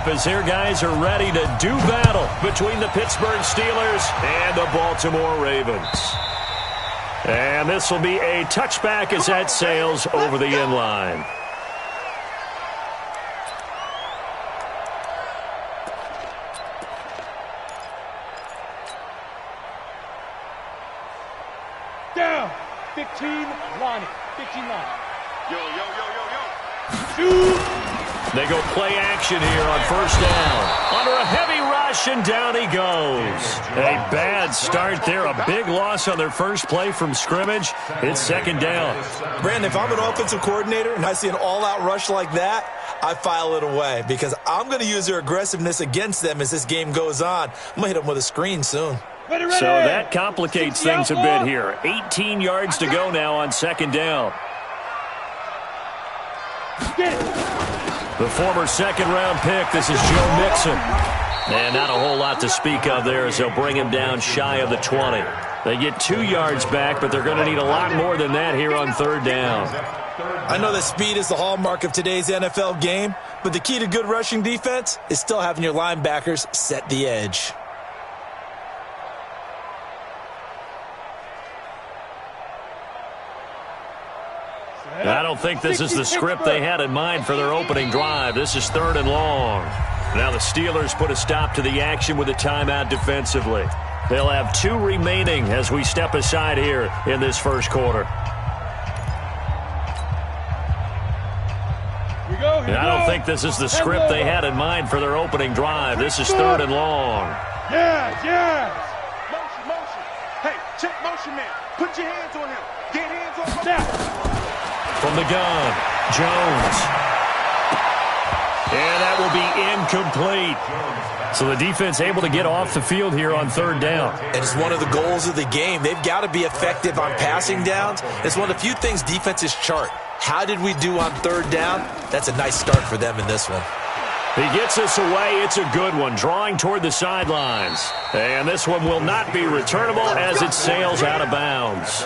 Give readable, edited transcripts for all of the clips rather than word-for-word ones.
as their guys are ready to do battle between the Pittsburgh Steelers and the Baltimore Ravens. And this will be a touchback as that sails over the end line. Down. 15 line. 15 line. Yo. Shoot. They go play action here on first down. Under a heavy rush, and down he goes. A bad start there. A big loss on their first play from scrimmage. It's second down. Brandon, if I'm an offensive coordinator and I see an all-out rush like that, I file it away because I'm going to use their aggressiveness against them as this game goes on. I'm going to hit them with a screen soon. Ready. So that complicates things a bit here. 18 yards to go now on second down. Get it. The former second-round pick, this is Joe Mixon. And not a whole lot to speak of there as they'll bring him down shy of the 20. They get 2 yards back, but they're going to need a lot more than that here on third down. I know that speed is the hallmark of today's NFL game, but the key to good rushing defense is still having your linebackers set the edge. I don't think this is the script they had in mind for their opening drive. This is third and long. Now the Steelers put a stop to the action with a timeout defensively. They'll have 2 remaining as we step aside here in this first quarter. Here we go. I don't think this is the script they had in mind for their opening drive. This is third and long. Yes. Motion. Hey, check motion, man. Put your hands on him. Get hands on him. Snap. From the gun, Jones. And that will be incomplete. So the defense able to get off the field here on third down. And it's one of the goals of the game. They've got to be effective on passing downs. It's one of the few things defenses chart. How did we do on third down? That's a nice start for them in this one. He gets us away. It's a good one, drawing toward the sidelines. And this one will not be returnable as it sails out of bounds.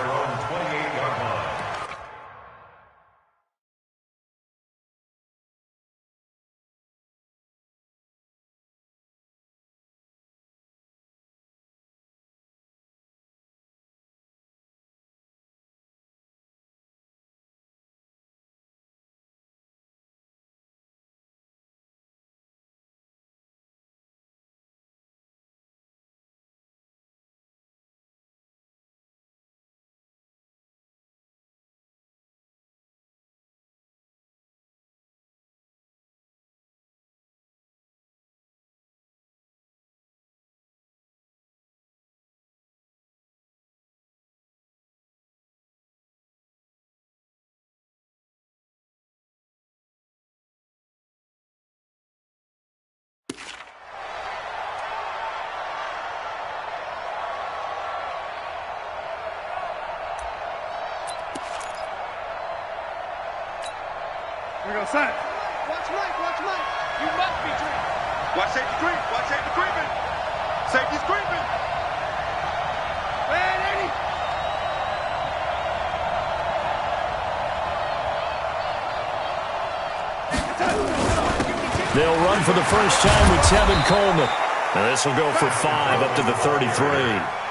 Here we go, son. Watch right. You must be dreaming. Watch safety creeping. Safety's creeping. Man, Eddie. They'll run for the first time with Tevin Coleman. And this will go for 5 up to the 33.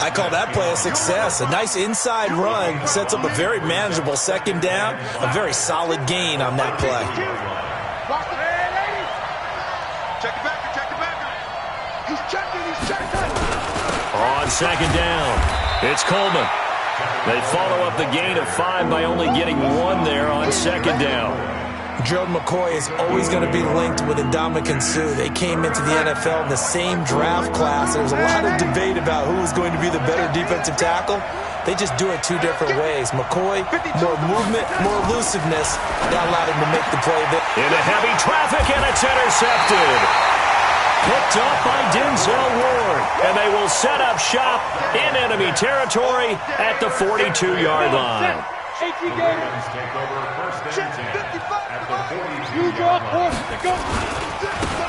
I call that play a success. A nice inside run sets up a very manageable second down. A very solid gain on that play. Check it back. He's checking. On second down, it's Coleman. They follow up the gain of 5 by only getting 1 there on second down. Gerald McCoy is always going to be linked with Ndamukong Suh. They came into the NFL in the same draft class. There was a lot of debate about who was going to be the better defensive tackle. They just do it 2 different ways. McCoy, more movement, more elusiveness. That allowed him to make the play. Into heavy traffic, and it's intercepted. Picked up by Denzel Ward. And they will set up shop in enemy territory at the 42-yard line.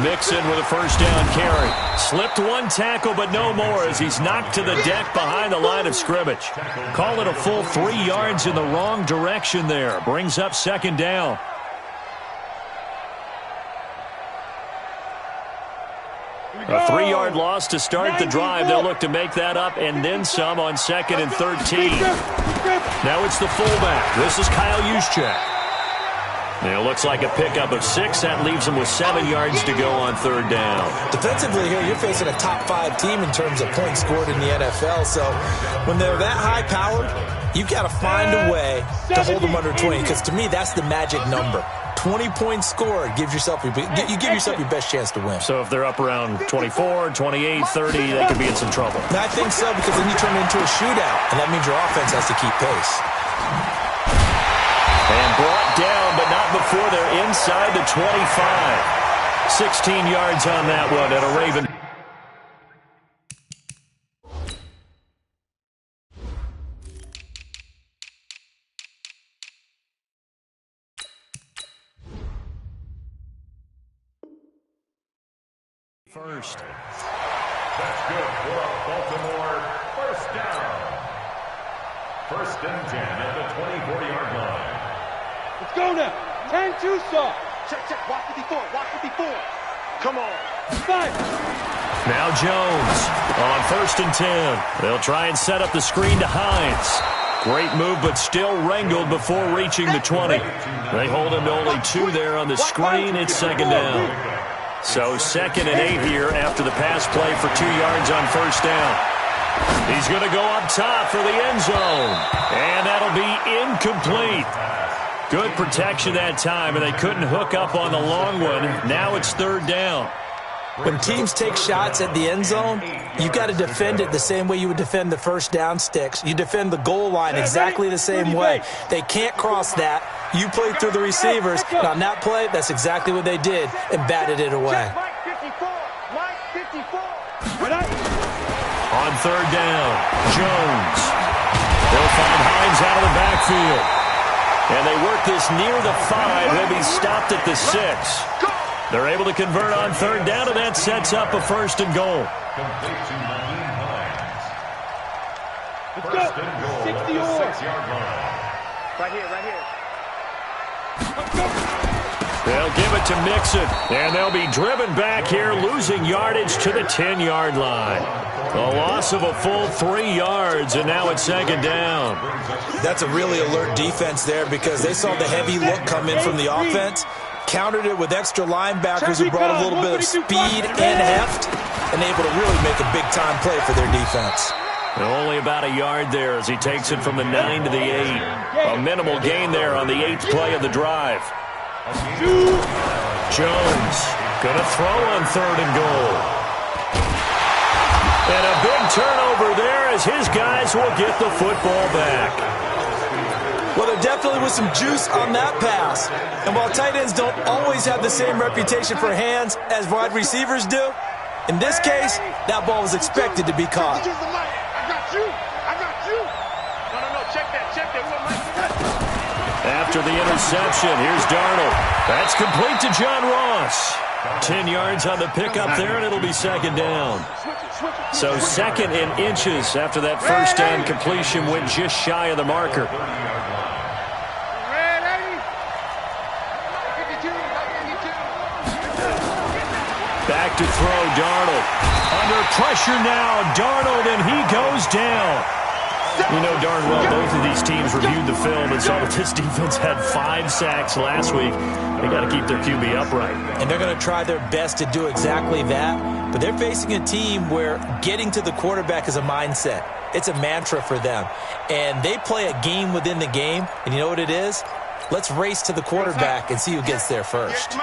Mixon with a first down carry. Slipped 1 tackle, but no more as he's knocked to the deck behind the line of scrimmage. Call it a full 3 yards in the wrong direction there. Brings up second down. A 3-yard loss to start the drive. They'll look to make that up and then some on 2nd and 13. Now it's the fullback. This is Kyle Juszczyk. And it looks like a pickup of 6. That leaves them with 7 yards to go on 3rd down. Defensively here, you're facing a top 5 team in terms of points scored in the NFL. So when they're that high-powered, you've got to find a way to hold them under 20. Because to me, that's the magic number. 20 points scored, you give yourself your best chance to win. So if they're up around 24, 28, 30, they could be in some trouble. I think so, because then you turn it into a shootout, and that means your offense has to keep pace. And brought down, but not before they're inside the 25. 16 yards on that one at a Raven. First. That's good for Baltimore. First down. 1st and 10 at the 24-yard line. Let's go now. 10-2 saw. Check. Watch 54. Watch 54. Come on. 5. Now Jones on 1st and 10. They'll try and set up the screen to Hines. Great move, but still wrangled before reaching the 20. They hold him to only 2 there on the screen. It's 2nd down. So 2nd and 8 here after the pass play for 2 yards on 1st down. He's going to go up top for the end zone. And that'll be incomplete. Good protection that time, and they couldn't hook up on the long one. Now it's 3rd down. When teams take shots at the end zone, you've got to defend it the same way you would defend the 1st down sticks. You defend the goal line exactly the same way. They can't cross that. You play through the receivers. And on that play, that's exactly what they did and batted it away. Mike 54. Mike 54. On 3rd down, Jones. They'll find Hines out of the backfield. And they work this near the 5. He'll be stopped at the 6. They're able to convert on 3rd down, and that sets up a 1st and goal. Complete to Naeem Hines. Let's First go. and goal 60 at the yards. 6-yard line. Right here. They'll give it to Mixon, and they'll be driven back here, losing yardage to the 10-yard line. A loss of a full 3 yards, and now it's 2nd down. That's a really alert defense there because they saw the heavy look come in from the offense, countered it with extra linebackers who brought a little bit of speed and heft, and able to really make a big-time play for their defense. Only about a yard there as he takes it from the 9 to the 8. A minimal gain there on the 8th play of the drive. Jones going to throw on 3rd and goal. And a big turnover there as his guys will get the football back. Well, there definitely was some juice on that pass. And while tight ends don't always have the same reputation for hands as wide receivers do, in this case, that ball was expected to be caught. I got you. No. Check that. After the interception, here's Darnold. That's complete to John Ross. 10 yards on the pickup there, and it'll be 2nd down. So 2nd and inches after that 1st down completion went just shy of the marker. Back to throw, Darnold. Under pressure now, Darnold, and he goes down. You know darn well both of these teams reviewed the film and saw that this defense had 5 sacks last week. They got to keep their QB upright. And they're going to try their best to do exactly that. But they're facing a team where getting to the quarterback is a mindset. It's a mantra for them. And they play a game within the game. And you know what it is? Let's race to the quarterback and see who gets there first.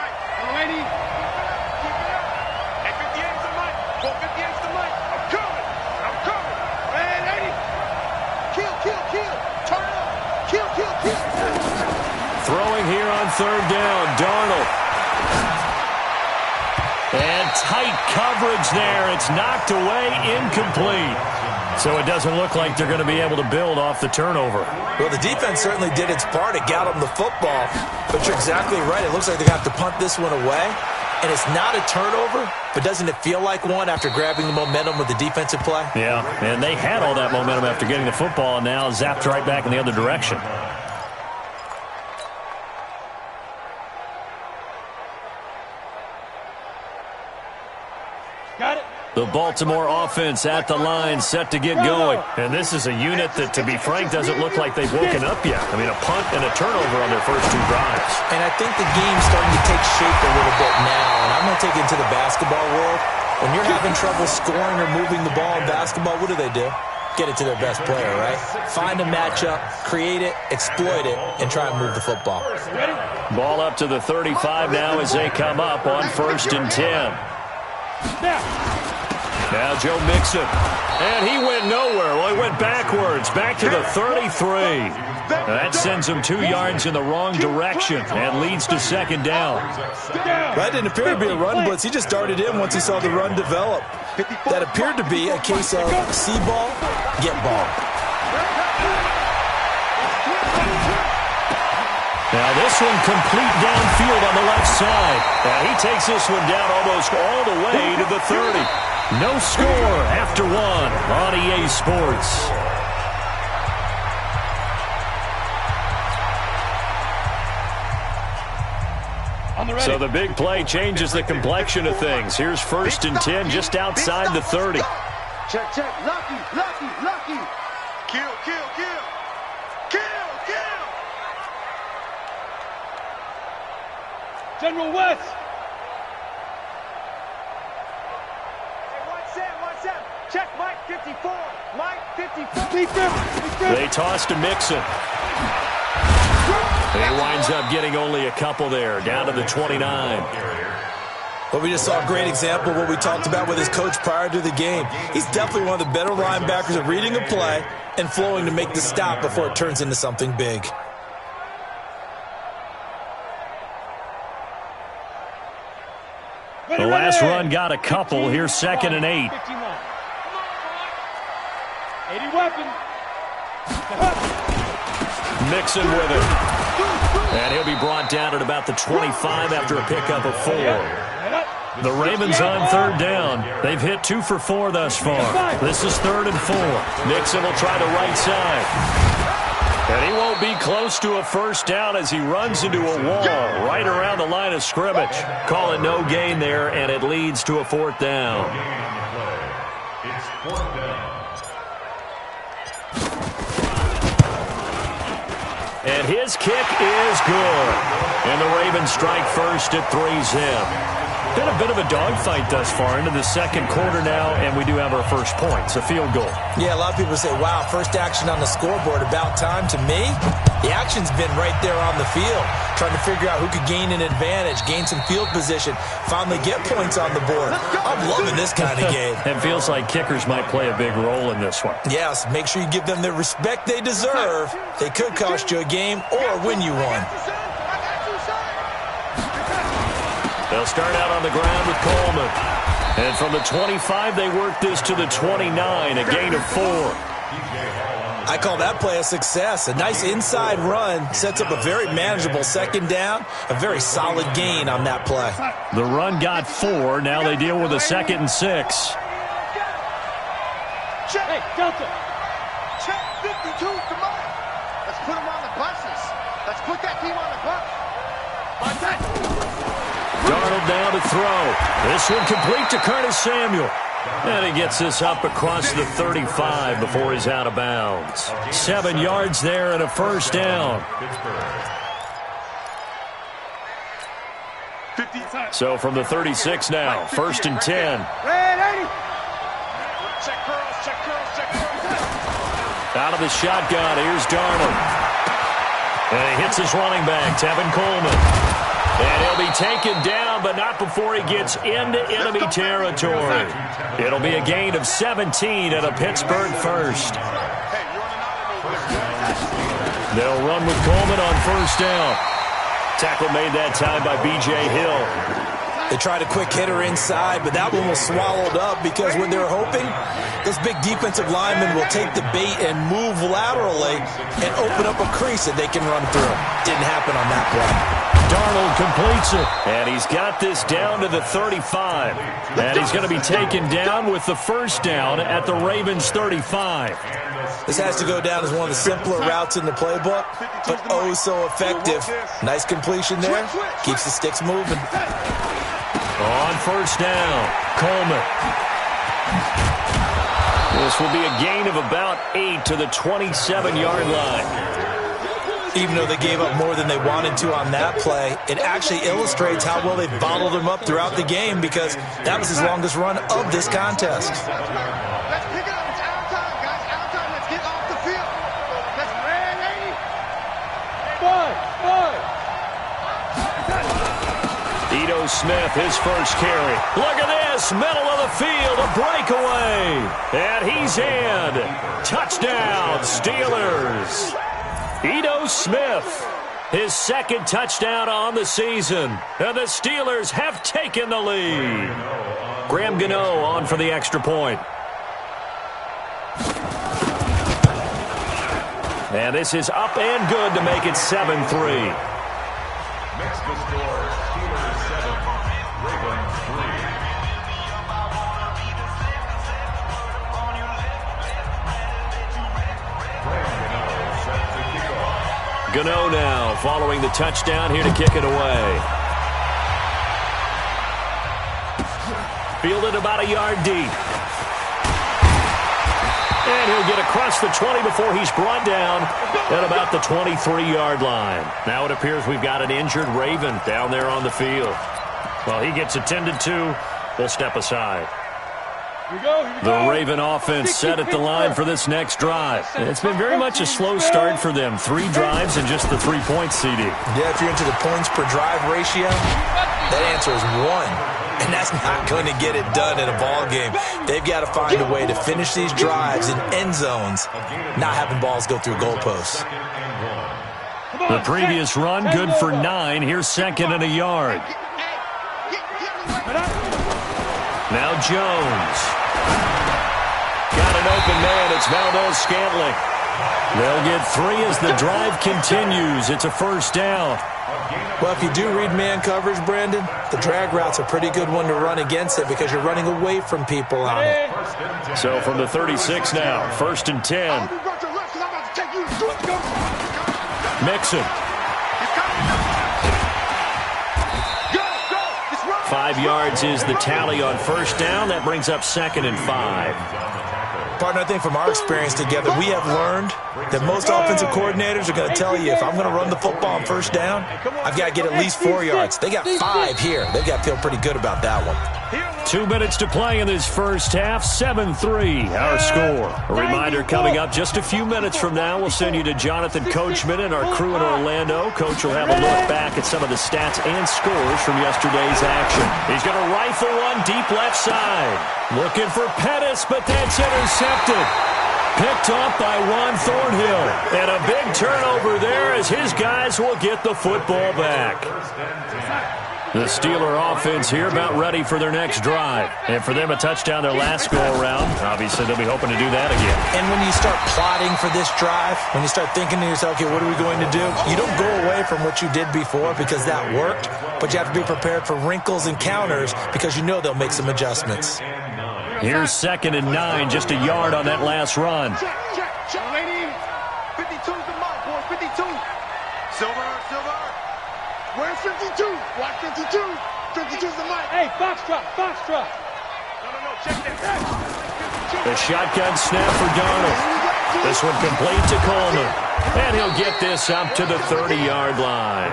Throwing here on 3rd down, Darnold. And tight coverage there. It's knocked away, incomplete. So it doesn't look like they're going to be able to build off the turnover. Well, the defense certainly did its part. It got them the football. But you're exactly right. It looks like they're going to have to punt this one away. And it's not a turnover, but doesn't it feel like one after grabbing the momentum with the defensive play? Yeah, and they had all that momentum after getting the football, and now zapped right back in the other direction. Got it. The Baltimore offense at the line, set to get going. And this is a unit that, to be frank, doesn't look like they've woken up yet. I mean, a punt and a turnover on their first 2 drives. And I think the game's starting to take shape a little bit now. And I'm going to take it into the basketball world. When you're having trouble scoring or moving the ball in basketball, what do? Get it to their best player, right? Find a matchup, create it, exploit it, and try and move the football. Ball up to the 35 now as they come up on 1st and 10. Now Joe Mixon. And he went nowhere. Well, he went backwards, back to the 33. That sends him 2 yards in the wrong direction and leads to 2nd down. That didn't appear to be a run blitz. He just darted in once he saw the run develop. That appeared to be a case of see ball, get ball. Now this one complete downfield on the left side. And he takes this one down almost all the way to the 30. No score after 1 on EA Sports. So the big play changes the complexion of things. Here's 1st and 10 just outside the 30. Check, check. Lucky. Kill. General West. Hey, what's up? Check Mike 54. Mike 54. They toss to Mixon. He winds up getting only a couple there, down to the 29. Well, we just saw a great example of what we talked about with his coach prior to the game. He's definitely one of the better linebackers at reading a play and flowing to make the stop before it turns into something big. The last run got a couple. Here's 2nd and 8. 80 weapon. Mixon with it. And he'll be brought down at about the 25 after a pickup of 4. The Ravens on 3rd down. They've hit 2 for 4 thus far. This is 3rd and 4. Mixon will try the right side. And he won't be close to a 1st down as he runs into a wall right around the line of scrimmage. Call it no gain there, and it leads to a 4th down. It's 4th down. And his kick is good. And the Ravens strike first at 3-zip. Been a bit of a dogfight thus far into the 2nd quarter now, and we do have our first points, a field goal. Yeah, a lot of people say, wow, first action on the scoreboard, about time. To me, the action's been right there on the field, trying to figure out who could gain an advantage, gain some field position, finally get points on the board. I'm loving this kind of game. It feels like kickers might play a big role in this one. Yes, make sure you give them the respect they deserve. They could cost you a game or win you one. They'll start out on the ground with Coleman. And from the 25, they work this to the 29, a gain of 4. I call that play a success. A nice inside run sets up a very manageable 2nd down, a very solid gain on that play. The run got 4. Now they deal with a 2nd and 6. Hey, Delta. Check 52, come on. Let's put them on the buses. Let's put that team on the bus. Like that. Darnold now to throw. This one complete to Curtis Samuel. And he gets this up across the 35 before he's out of bounds. 7 yards there and a 1st down. So from the 36 now, 1st and 10. Out of the shotgun, here's Darnold. And he hits his running back, Tevin Coleman. And he'll be taken down, but not before he gets into enemy territory. It'll be a gain of 17 and a Pittsburgh 1st. They'll run with Coleman on 1st down. Tackle made that time by B.J. Hill. They tried a quick hitter inside, but that one was swallowed up because what they were hoping, this big defensive lineman will take the bait and move laterally and open up a crease that they can run through. Didn't happen on that play. Darnold completes it, and he's got this down to the 35. And he's going to be taken down with the 1st down at the Ravens' 35. This has to go down as one of the simpler routes in the playbook, but oh so effective. Nice completion there. Keeps the sticks moving. On first down, Coleman. This will be a gain of about 8 to the 27-yard line. Even though they gave up more than they wanted to on that play, it actually illustrates how well they bottled them up throughout the game because that was his longest run of this contest. Let's pick it up. It's out time, guys. Out time. Let's get off the field. Let's ready. Five. Ito Smith, his first carry. Look at this, middle of the field, a breakaway. And he's in. Touchdown, Steelers. Ito Smith, his second touchdown on the season. And the Steelers have taken the lead. Graham Gano on for the extra point. And this is up and good to make it 7-3. Next to score, Steelers 7, Ravens 3. Gano now following the touchdown here to kick it away. Fielded about a yard deep. And he'll get across the 20 before he's brought down at about the 23-yard line. Now it appears we've got an injured Raven down there on the field. While he gets attended to, we'll step aside. The Raven offense set at the line for this next drive. It's been very much a slow start for them. 3 drives and just the 3 points, CD. Yeah, if you're into the points per drive ratio, that answer is 1. And that's not going to get it done in a ball game. They've got to find a way to finish these drives in end zones, not having balls go through goalposts. The previous run, good for 9. Here's second and a yard. Now Jones. Got an open man. It's Valdez-Scantling. They'll get 3 as the drive continues. It's a first down. Well, if you do read man coverage, Brandon, the drag route's a pretty good one to run against it because you're running away from people on it. So from the 36 now, first and 10. Mixon. 5 yards is the tally on first down. That brings up second and 5. Partner, I think from our experience together, we have learned that most offensive coordinators are going to tell you, if I'm going to run the football on first down, I've got to get at least 4 yards. They got 5 here. They've got to feel pretty good about that one. 2 minutes to play in this first half. 7-3, our score. A reminder coming up just a few minutes from now. We'll send you to Jonathan Coachman and our crew in Orlando. Coach will have a look back at some of the stats and scores from yesterday's action. He's going to rifle one deep left side. Looking for Pettis, but that's intercepted. Picked off by Juan Thornhill. And a big turnover there as his guys will get the football back. The Steeler offense here about ready for their next drive. And for them, a touchdown their last go-around. Obviously, they'll be hoping to do that again. And when you start plotting for this drive, when you start thinking to yourself, okay, what are we going to do? You don't go away from what you did before because that worked, but you have to be prepared for wrinkles and counters because you know they'll make some adjustments. Here's second and 9, just a yard on that last run. Check. 52's the mark, boys. 52. Silver. Where's 52? Watch 52. 52's the mark. Hey, Foxtrot. No, check that. The shotgun snap for Darnold. This one complete to Coleman. And he'll get this up to the 30-yard line.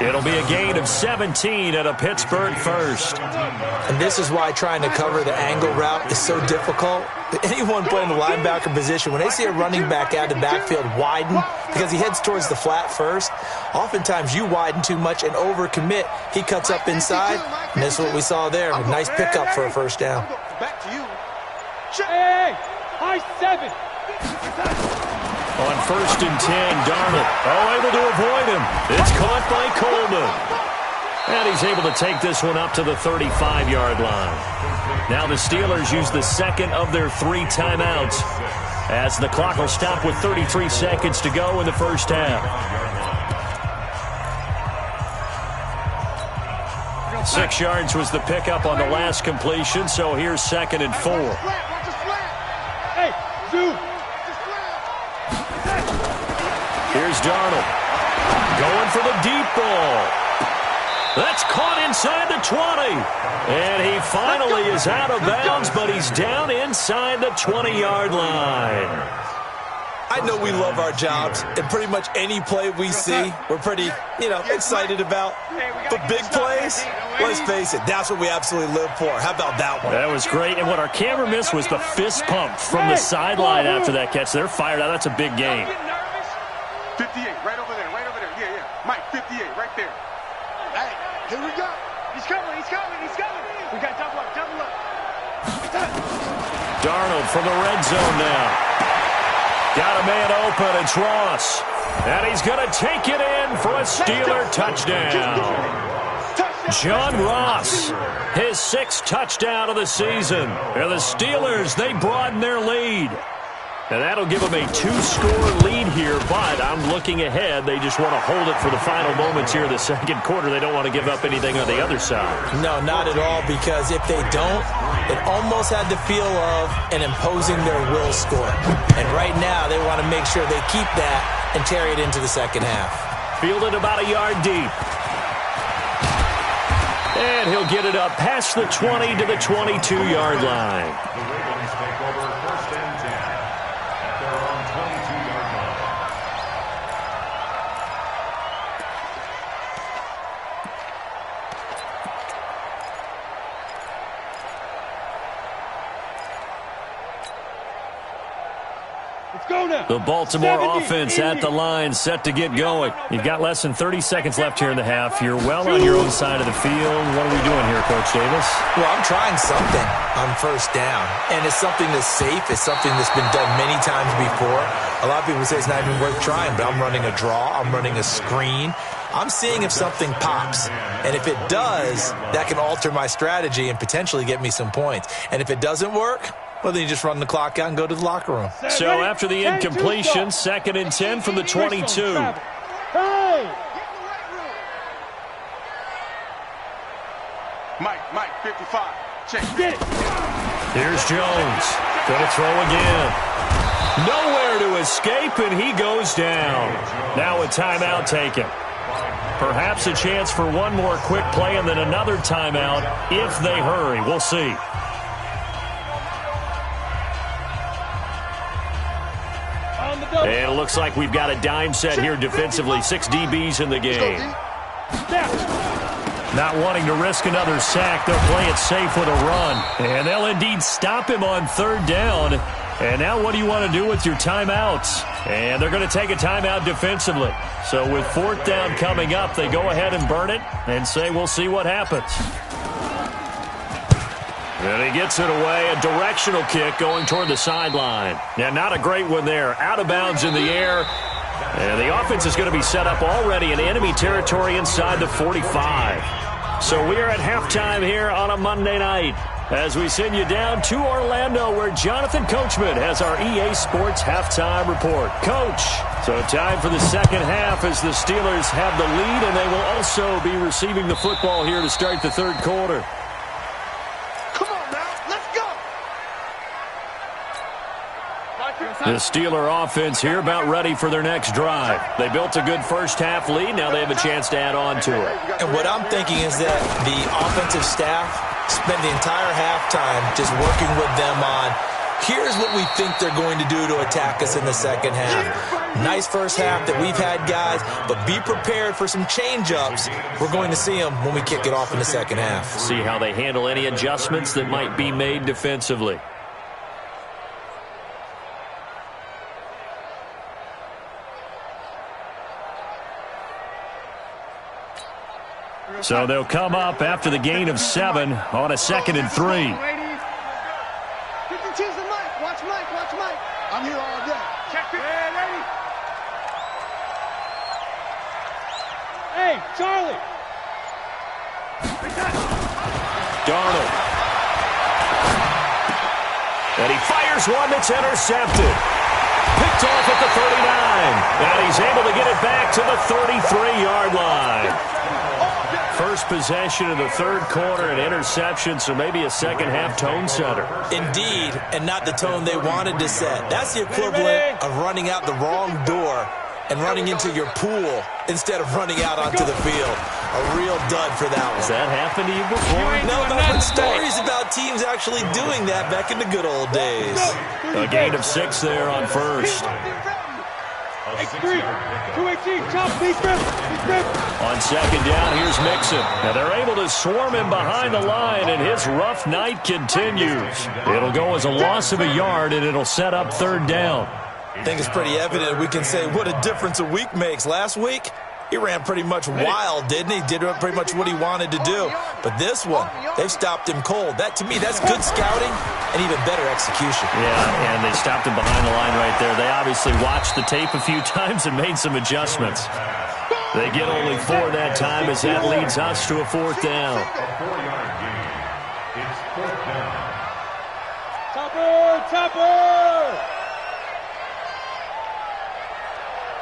It'll be a gain of 17 at a Pittsburgh first. And this is why trying to cover the angle route is so difficult. Anyone playing the linebacker position, when they see a running back out of the backfield widen, because he heads towards the flat first, oftentimes you widen too much and overcommit. He cuts up inside, and this is what we saw there. A nice pickup for a first down. Back to you. Hey, high 7. On first and 10, Darnold. Able to avoid him. It's caught by Coleman. And he's able to take this one up to the 35-yard line. Now the Steelers use the second of their 3 timeouts as the clock will stop with 33 seconds to go in the first half. 6 yards was the pickup on the last completion, so here's second and 4. Hey, Zoo. Here's Darnold. Going for the deep ball. That's caught inside the 20. And he finally is out of bounds, but he's down inside the 20-yard line. I know we love our jobs, and pretty much any play we see, we're pretty, excited about. But big plays, let's face it, that's what we absolutely live for. How about that one? That was great, and what our camera missed was the fist pump from the sideline after that catch. They're fired out. That's a big game. 58, right over there, right over there. Yeah, yeah. Mike, 58, right there. Hey, here we go. He's coming, he's coming, he's coming. We got double up, double up. Darnold from the red zone now. Got a man open. It's Ross. And he's going to take it in for a Steeler touchdown. John Ross, his 6th touchdown of the season. And the Steelers, they broaden their lead. And that'll give them a 2-score lead here, but I'm looking ahead. They just want to hold it for the final moments here in the second quarter. They don't want to give up anything on the other side. No, not at all, because if they don't, it almost had the feel of an imposing their will score. And right now, they want to make sure they keep that and carry it into the second half. Fielded about a yard deep. And he'll get it up past the 20 to the 22-yard line. The Ravens take over 1st and 10 at their own 22-yard line. Let's go now. The Baltimore 70, offense 80. at the line, set to get going. You've got less than 30 seconds left here in the half. You're well on your own side of the field. What are we doing here, Coach Davis? Well, I'm trying something on 1st down, and it's something that's safe. It's something that's been done many times before. A lot of people say it's not even worth trying, but I'm running a draw. I'm running a screen. I'm seeing if something pops, and if it does, that can alter my strategy and potentially get me some points. And if it doesn't work, well, then you just run the clock out and go to the locker room. So after the incompletion, 2nd and 10 from the 22. Hey! Mike, 55. Check. Get it! Here's Jones. Gonna throw again. Nowhere to escape, and he goes down. Now a timeout taken. Perhaps a chance for one more quick play and then another timeout if they hurry. We'll see. And it looks like we've got a dime set here defensively. 6 DBs in the game. Not wanting to risk another sack, they'll play it safe with a run. And they'll indeed stop him on 3rd down. And now what do you want to do with your timeouts? And they're going to take a timeout defensively. So with 4th down coming up, they go ahead and burn it and say we'll see what happens. And he gets it away, a directional kick going toward the sideline. Yeah, not a great one there. Out of bounds in the air. And the offense is going to be set up already in enemy territory inside the 45. So we are at halftime here on a Monday night as we send you down to Orlando where Jonathan Coachman has our EA Sports halftime report. Coach, so time for the second half as the Steelers have the lead, and they will also be receiving the football here to start the 3rd quarter. The Steeler offense here about ready for their next drive. They built a good first half lead. Now they have a chance to add on to it. And what I'm thinking is that the offensive staff spent the entire halftime just working with them on, here's what we think they're going to do to attack us in the second half. Nice first half that we've had, guys, but be prepared for some change-ups. We're going to see them when we kick it off in the second half. See how they handle any adjustments that might be made defensively. So they'll come up after the gain of 7 on a 2nd and 3. 52's the Mike. Watch Mike. Watch Mike. I'm here all day. Check it. Hey, ready. Hey, Charlie. Darnold. And he fires one that's intercepted. Picked off at the 39. And he's able to get it back to the 33-yard line. First possession of the 3rd quarter, an interception, so maybe a second half tone setter. Indeed, and not the tone they wanted to set. That's the equivalent of running out the wrong door and running into your pool instead of running out onto the field. A real dud for that one. Has that happened to you before? No, but stories about teams actually doing that back in the good old days. A gain of 6 there on first. X3, 218, chop, please grip. On second down, here's Mixon. Now they're able to swarm him behind the line, and his rough night continues. It'll go as a loss of a yard, and it'll set up third down. I think it's pretty evident we can say what a difference a week makes. Last week, he ran pretty much wild, didn't he? Did pretty much what he wanted to do. But this one, they've stopped him cold. That, to me, that's good scouting and even better execution. Yeah, and they stopped him behind the line right there. They obviously watched the tape a few times and made some adjustments. They get only 4 that time as that leads us to a 4th down. A 4-yard gain. It's 4th down. Topper!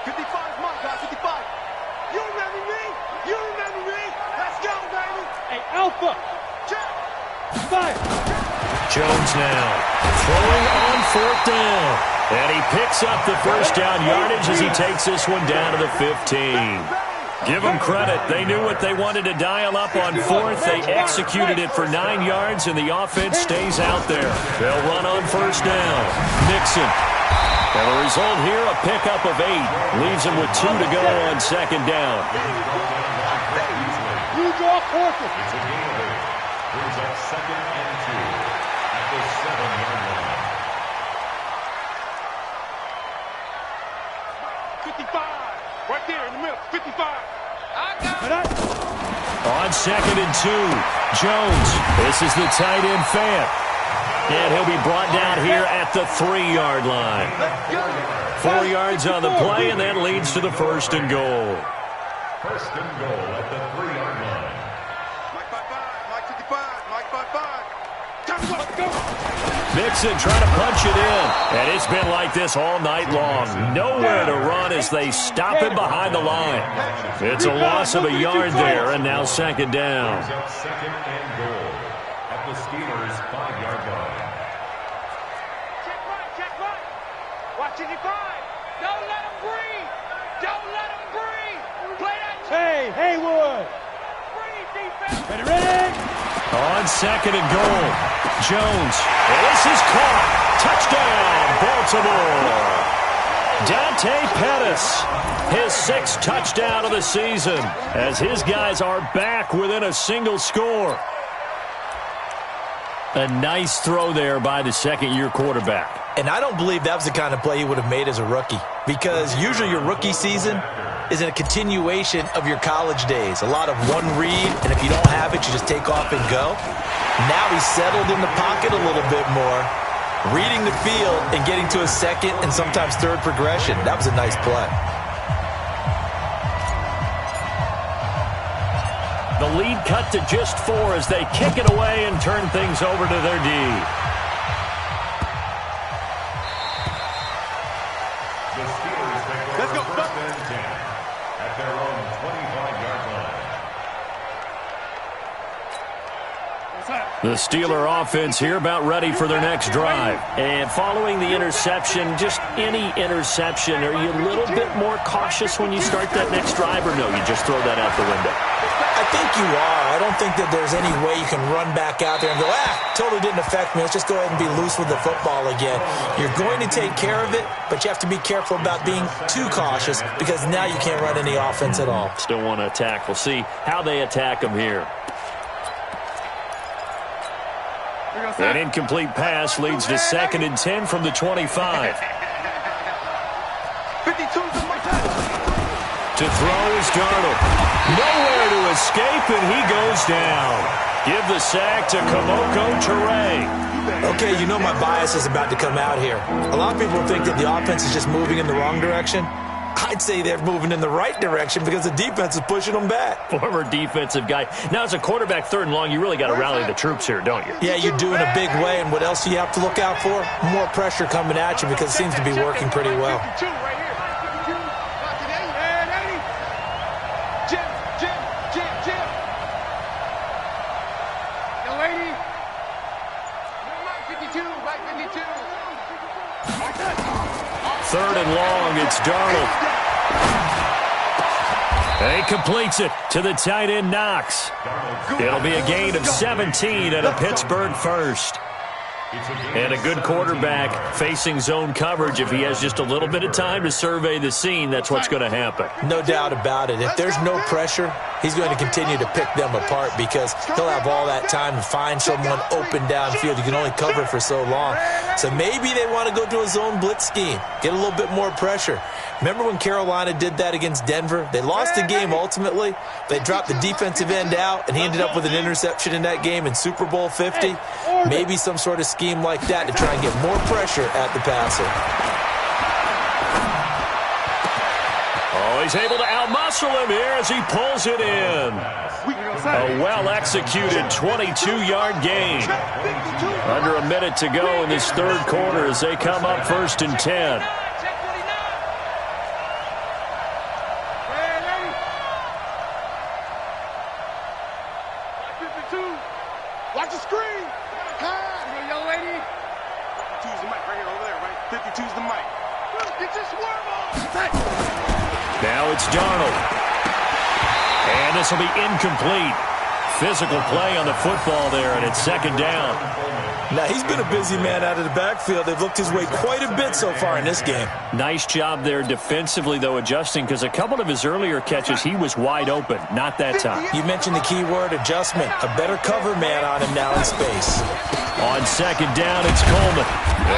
55, my God, 55. You remember me? You remember me? Let's go, baby. Hey, Alpha! Check. Fire! Jones now throwing on 4th down. And he picks up the first down yardage as he takes this one down to the 15. Give them credit. They knew what they wanted to dial up on 4th. They executed it for 9 yards, and the offense stays out there. They'll run on first down. Mixon. And the result here, a pickup of 8. Leaves him with 2 to go on second down. You draw horses. It's a gain of 8. Brings up 2nd and 2 at the 7-yard line. 55. Right there in the middle. 55. On second and 2, Jones. This is the tight end Fant. And he'll be brought down here at the 3-yard line. 4 yards on the play, and that leads to the 1st and goal. 1st and goal at the 3-yard line. Mike 55. Mike 55. Mike 55. Time to go. Let's go. Mixon trying to punch it in. And it's been like this all night long. Nowhere to run as they stop him behind the line. It's a loss of a yard there, and now second down. Brings up 2nd and goal at the Steelers' 5-yard line. Check right. Watch it, 5. Don't let him breathe. Don't let him breathe. Play that. Hey, Haywood! Breathe, defense. Ready? On second and goal, Jones. This is caught. Touchdown, Baltimore. Dante Pettis, his 6th touchdown of the season, as his guys are back within a single score. A nice throw there by the second-year quarterback. And I don't believe that was the kind of play he would have made as a rookie, because usually your rookie season is in a continuation of your college days. A lot of one read, and if you don't have it, you just take off and go. Now he's settled in the pocket a little bit more, reading the field and getting to a second and sometimes third progression. That was a nice play. The lead cut to just 4 as they kick it away and turn things over to their D. The Steelers take Let's go. 1st and 10 at their own 25-yard line. The Steeler offense here about ready for their next drive. And following the interception, just any interception, are you a little bit more cautious when you start that next drive, or no, you just throw that out the window? I think you are. I don't think that there's any way you can run back out there and go, totally didn't affect me. Let's just go ahead and be loose with the football again. You're going to take care of it, but you have to be careful about being too cautious, because now you can't run any offense at all. Still want to attack. We'll see how they attack them here. An incomplete pass leads to 2nd and 10 from the 25. 52 is my time. To throw is Darnold. Nowhere to escape, and he goes down. Give the sack to Kamoko Toure. Okay, you know my bias is about to come out here. A lot of people think that the offense is just moving in the wrong direction. I'd say they're moving in the right direction because the defense is pushing them back. Former defensive guy. Now, as a quarterback, 3rd and long, you really got to rally the troops here, don't you? Yeah, you do in a big way, and what else do you have to look out for? More pressure coming at you, because it seems to be working pretty well. 52 right here. 52. And 80. Jim. Young lady. Mike 52. Mike 52. 3rd and long, it's Darnold. And he completes it to the tight end, Knox. It'll be a gain of 17 and a Pittsburgh first. And a good quarterback facing zone coverage. If he has just a little bit of time to survey the scene, that's what's going to happen. No doubt about it. If there's no pressure, he's going to continue to pick them apart because he'll have all that time to find someone open downfield. You can only cover for so long. So maybe they want to go to a zone blitz scheme, get a little bit more pressure. Remember when Carolina did that against Denver? They lost the game ultimately. They dropped the defensive end out, and he ended up with an interception in that game in Super Bowl 50. Maybe some sort of scheme like that to try and get more pressure at the passer. Oh, he's able to outmuscle him here as he pulls it in. A well-executed 22-yard gain. Under a minute to go in this third quarter as they come up 1st and 10. Watch the screen. Young lady. 52's the mic right here over there, right? 52's the mic. Get your swerve on. Now it's Darnold. And this will be incomplete. Physical play on the football there, and it's 2nd down. Now, he's been a busy man out of the backfield. They've looked his way quite a bit so far in this game. Nice job there defensively, though, adjusting, because a couple of his earlier catches, he was wide open. Not that time. You mentioned the key word, adjustment. A better cover man on him now in space. On 2nd down, it's Coleman.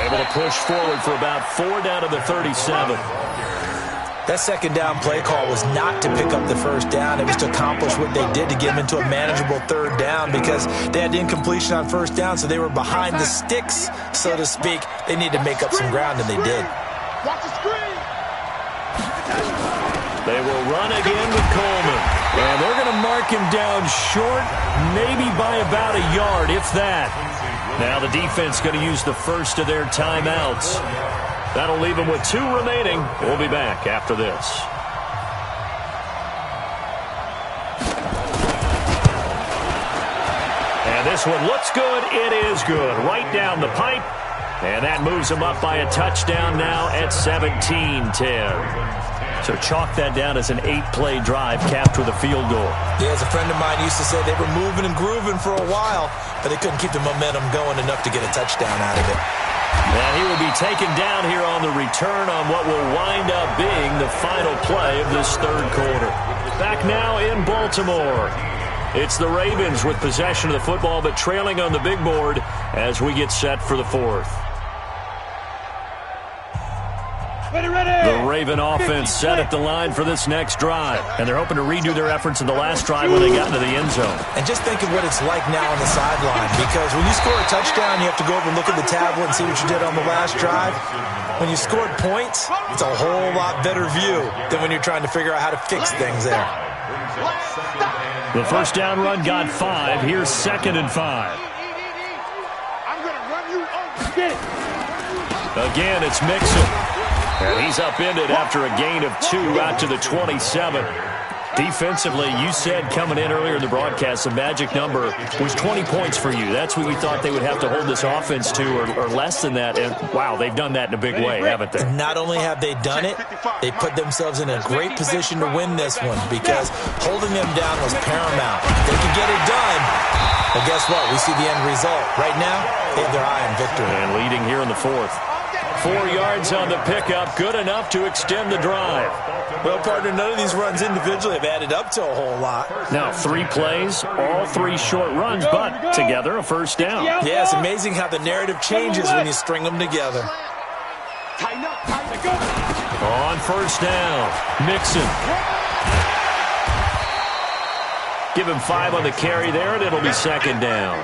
Able to push forward for about 4 down to the 37. That 2nd down play call was not to pick up the 1st down. It was to accomplish what they did to get him into a manageable 3rd down because they had incompletion on 1st down, so they were behind the sticks, so to speak. They needed to make up some ground, and they did. Watch the screen. They will run again with Coleman. And they're going to mark him down short, maybe by about a yard, if that. Now the defense going to use the first of their timeouts. That'll leave them with 2 remaining. We'll be back after this. And this one looks good. It is good. Right down the pipe. And that moves them up by a touchdown now at 17-10. So chalk that down as an 8-play drive capped with a field goal. Yeah, as a friend of mine used to say, they were moving and grooving for a while, but they couldn't keep the momentum going enough to get a touchdown out of it. And he will be taken down here on the return on what will wind up being the final play of this third quarter. Back now in Baltimore. It's the Ravens with possession of the football, but trailing on the big board as we get set for the fourth. The Raven offense set at the line for this next drive, and they're hoping to redo their efforts in the last drive when they got into the end zone. And just think of what it's like now on the sideline, because when you score a touchdown, you have to go over and look at the tablet and see what you did on the last drive. When you scored points, it's a whole lot better view than when you're trying to figure out how to fix things there. The first down run got 5. Here's 2nd and 5. I'm going to run you over. Again, it's Mixon. And he's upended after a gain of 2 out to the 27. Defensively, you said coming in earlier in the broadcast, the magic number was 20 points for you. That's what you thought they would have to hold this offense to, or less than that. And, wow, they've done that in a big way, haven't they? Not only have they done it, they put themselves in a great position to win this one because holding them down was paramount. If they could get it done, well, guess what? We see the end result. Right now, they have their eye on victory. And leading here in the fourth. 4 yards on the pickup, good enough to extend the drive. Well, partner, none of these runs individually have added up to a whole lot. Now, 3 plays, all 3 short runs, but together a first down. Yeah, it's amazing how the narrative changes when you string them together. Tighten up, tighten up. On first down, Mixon. Give him 5 on the carry there, and it'll be 2nd down.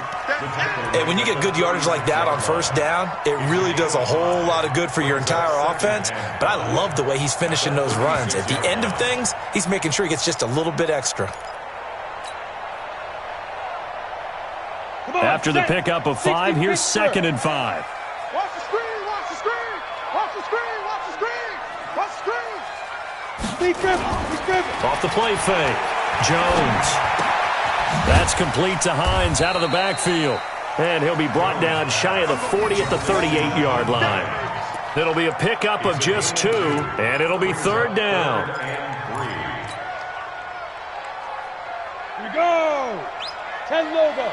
And when you get good yardage like that on first down, it really does a whole lot of good for your entire offense. But I love the way he's finishing those runs. At the end of things, he's making sure he gets just a little bit extra. After the pickup of 5, here's 2nd and 5. Watch the screen, watch the screen. Watch the screen, watch the screen. Watch the screen. Off the play fake. Jones. That's complete to Hines out of the backfield. And he'll be brought down shy of the 40 at the 38-yard line. It'll be a pickup of just 2, and it'll be 3rd down. to go. 10 logo.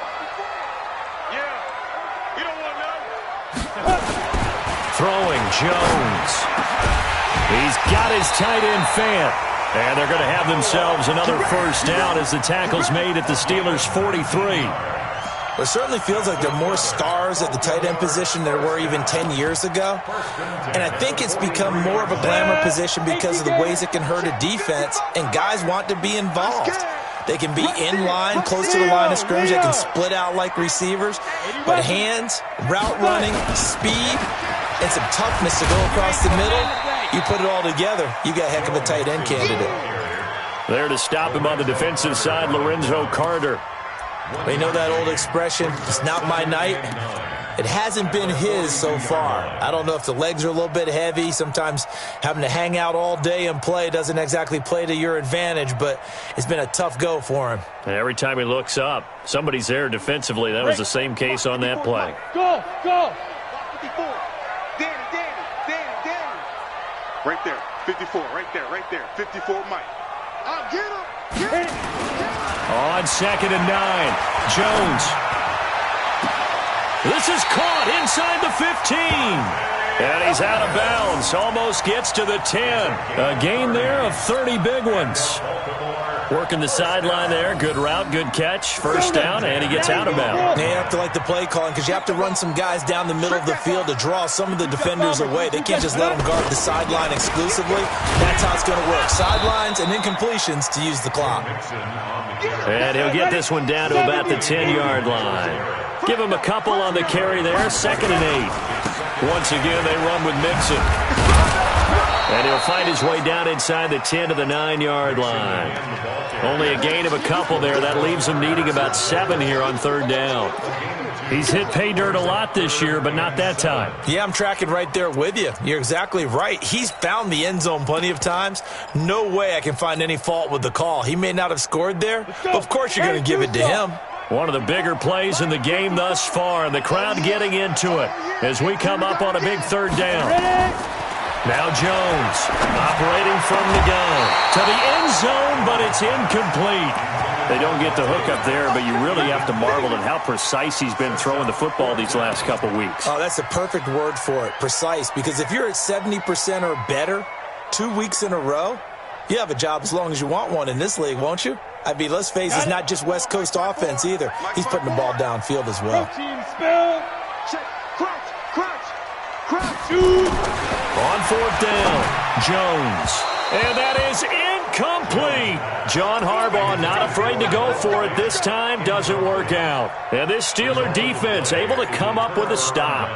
Yeah. You don't want none. Throwing Jones. He's got his tight end Fant. And they're going to have themselves another first down as the tackle's made at the Steelers' 43. Well, it certainly feels like there are more stars at the tight end position than there were even 10 years ago. And I think it's become more of a glamour position because of the ways it can hurt a defense, and guys want to be involved. They can be in line, close to the line of scrimmage. They can split out like receivers. But hands, route running, speed, and some toughness to go across the middle, you put it all together, you got a heck of a tight end candidate. There to stop him on the defensive side, Lorenzo Carter. They know that old expression, it's not my night. It hasn't been his so far. I don't know if the legs are a little bit heavy. Sometimes having to hang out all day and play doesn't exactly play to your advantage, but it's been a tough go for him. And every time he looks up, somebody's there defensively. That was the same case on that play. Go, go. 54. Danny. Right there. 54. Right there. 54 Mike. Get him. On 2nd and 9, Jones. This is caught inside the 15. And he's out of bounds. Almost gets to the 10. A gain there of 30 big ones. Working the sideline there. Good route, good catch. First down, and he gets out of bounds. They have to like the play calling because you have to run some guys down the middle of the field to draw some of the defenders away. They can't just let them guard the sideline exclusively. That's how it's going to work. Sidelines and incompletions to use the clock. And he'll get this one down to about the 10-yard line. Give him a couple on the carry there. 2nd and 8. Once again, they run with Mixon. And he'll find his way down inside the 10 to the 9-yard line. Only a gain of a couple there. That leaves him needing about 7 here on 3rd down. He's hit pay dirt a lot this year, but not that time. Yeah, I'm tracking right there with you. You're exactly right. He's found the end zone plenty of times. No way I can find any fault with the call. He may not have scored there, but of course you're going to give it to him. One of the bigger plays in the game thus far, and the crowd getting into it as we come up on a big 3rd down. Now Jones operating from the gun to the end zone, but it's incomplete. They don't get the hook up there, but you really have to marvel at how precise he's been throwing the football these last couple weeks. Oh, that's a perfect word for it, precise, because if you're at 70% or better 2 weeks in a row, you have a job as long as you want one in this league, won't you? I mean, let's face it, it's not just West Coast offense either. He's putting the ball downfield as well. Team spill. Crunch. On 4th down, Jones. And that is incomplete. John Harbaugh not afraid to go for it this time. Doesn't work out. And this Steeler defense able to come up with a stop.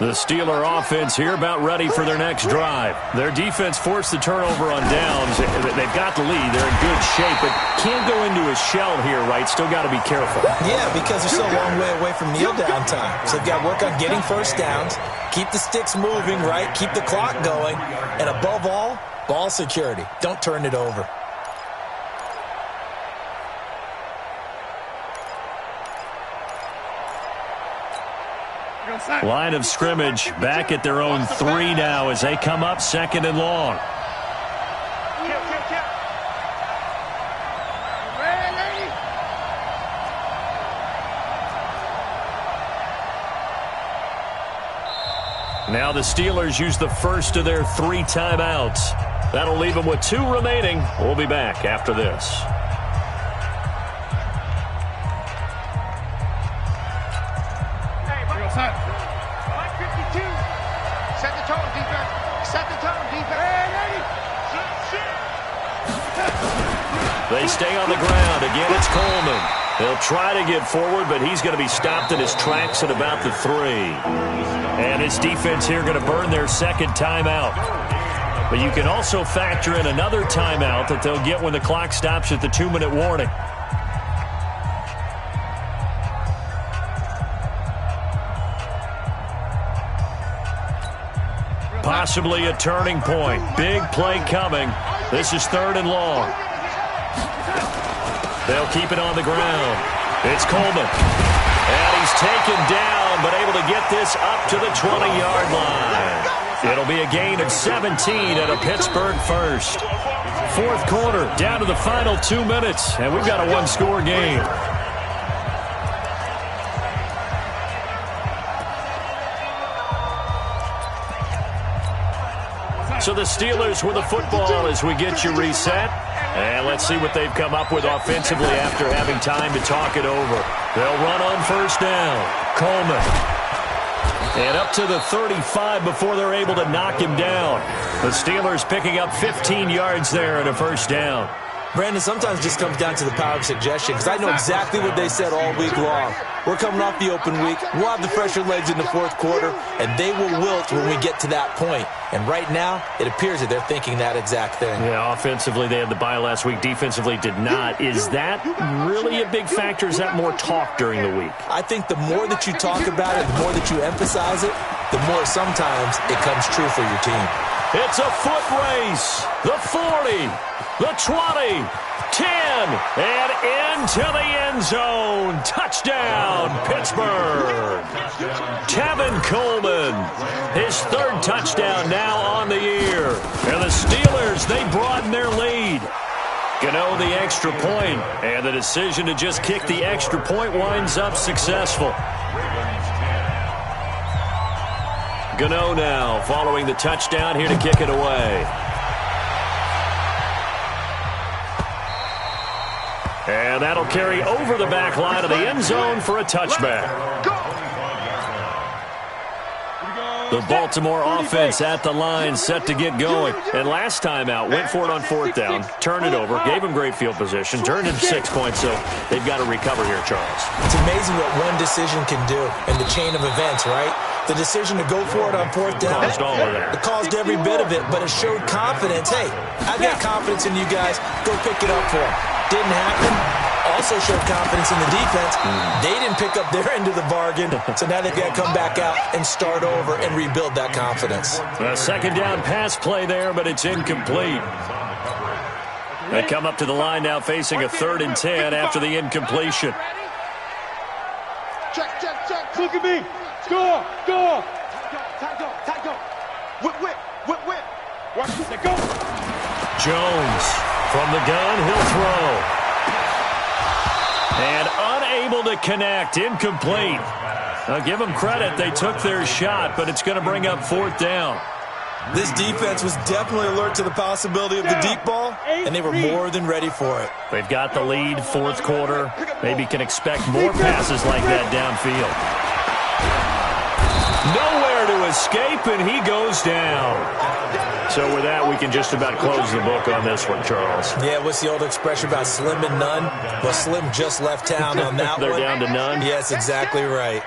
The Steeler offense here about ready for their next drive. Their defense forced the turnover on downs. They've got the lead. They're in good shape, but can't go into a shell here, right? Still got to be careful. Yeah, because they're still a long way away from kneel down time. So they've got to work on getting first downs, keep the sticks moving, right? Keep the clock going. And above all, ball security. Don't turn it over. Line of scrimmage back at their own 3 now as they come up 2nd and long. Now the Steelers use the first of their 3 timeouts. That'll leave them with 2 remaining. We'll be back after this. They stay on the ground. Again, it's Coleman. He'll try to get forward, but he's going to be stopped in his tracks at about the 3. And his defense here going to burn their 2nd timeout. But you can also factor in another timeout that they'll get when the clock stops at the 2-minute warning. Possibly a turning point. Big play coming. This is 3rd and long. They'll keep it on the ground. It's Coleman. And he's taken down, but able to get this up to the 20-yard line. It'll be a gain of 17 and a Pittsburgh first. fourth quarter, down to the final 2 minutes, and we've got a one-score game. So the Steelers with the football as we get you reset. And let's see what they've come up with offensively after having time to talk it over. They'll run on first down. Coleman. And up to the 35 before they're able to knock him down. The Steelers picking up 15 yards there and a first down. Brandon, sometimes it just comes down to the power of suggestion, because I know exactly what they said all week long. We're coming off the open week. We'll have the fresher legs in the fourth quarter, and they will wilt when we get to that point. And right now, it appears that they're thinking that exact thing. Yeah, offensively, they had the bye last week. Defensively, did not. Is that really a big factor? Is that more talk during the week? I think the more that you talk about it, the more that you emphasize it, the more sometimes it comes true for your team. It's a foot race. The 40, the 20, 10, and into the end zone. Touchdown, Pittsburgh. Tevin Coleman, his third touchdown now on the year. And the Steelers, they broaden their lead. Gano the extra point, and the decision to just kick the extra point winds up successful. Gano now following the touchdown here to kick it away. And that'll carry over the back line of the end zone for a touchback. The Baltimore offense at the line, set to get going. And last time out, went for it on fourth down, turned it over, gave them great field position, turned into 6 points, so they've got to recover here, Charles. It's amazing what one decision can do in the chain of events, right? The decision to go for it on fourth down, caused all of that. It caused every bit of it, but it showed confidence. Hey, I've got confidence in you guys. Go pick it up for them. Didn't happen. Also showed confidence in the defense. They didn't pick up their end of the bargain, so now they've got to come back out and start over and rebuild that confidence. A second down pass play there, but it's incomplete. They come up to the line now facing a 3rd and 10 after the incompletion. Check. Look at me. Score. Whip. Watch it. Go. Jones from the gun. He'll throw. And unable to connect. Incomplete. Now give them credit. They took their shot, but it's going to bring up 4th down. This defense was definitely alert to the possibility of the deep ball, and they were more than ready for it. They've got the lead, 4th quarter. Maybe can expect more passes like that downfield. Nowhere to escape, and he goes down. So with that, we can just about close the book on this one, Charles. Yeah, what's the old expression about slim and none? Well, Slim just left town on that They're one. down to none? Yes, exactly right.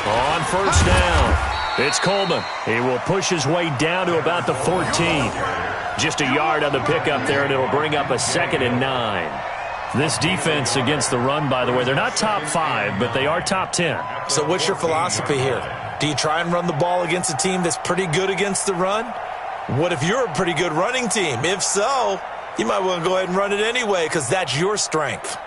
On first down, it's Coleman. He will push his way down to about the 14. Just a yard on the pickup there, and it'll bring up a 2nd and 9. This defense against the run, by the way, they're not top 5, but they are top 10. So what's your philosophy here? Do you try and run the ball against a team that's pretty good against the run? What if you're a pretty good running team? If so, you might want to go ahead and run it anyway, because that's your strength.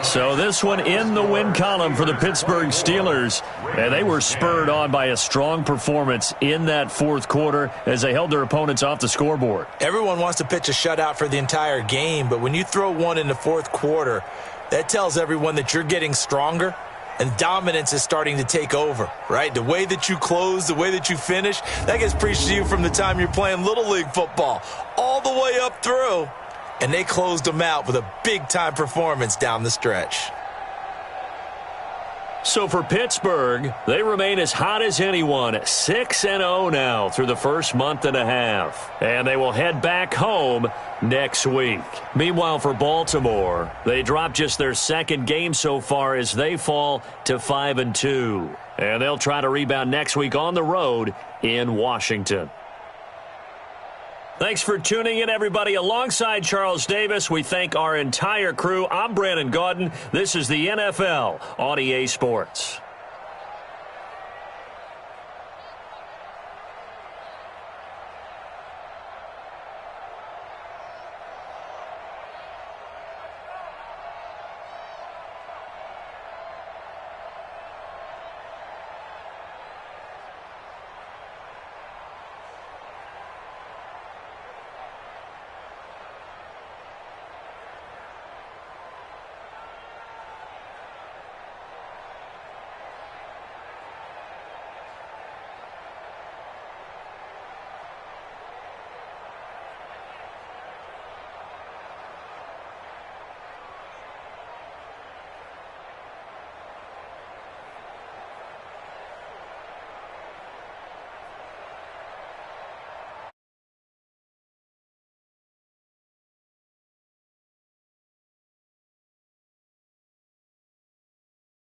So this one in the win column for the Pittsburgh Steelers. And they were spurred on by a strong performance in that 4th quarter as they held their opponents off the scoreboard. Everyone wants to pitch a shutout for the entire game, but when you throw one in the 4th quarter, that tells everyone that you're getting stronger and dominance is starting to take over, right? The way that you close, the way that you finish, that gets preached to you from the time you're playing Little League football all the way up through. And they closed them out with a big-time performance down the stretch. So for Pittsburgh, they remain as hot as anyone, 6-0 now through the first month and a half. And they will head back home next week. Meanwhile, for Baltimore, they dropped just their 2nd game so far as they fall to 5-2. And they'll try to rebound next week on the road in Washington. Thanks for tuning in, everybody. Alongside Charles Davis, we thank our entire crew. I'm Brandon Gaudin. This is the NFL on EA Sports.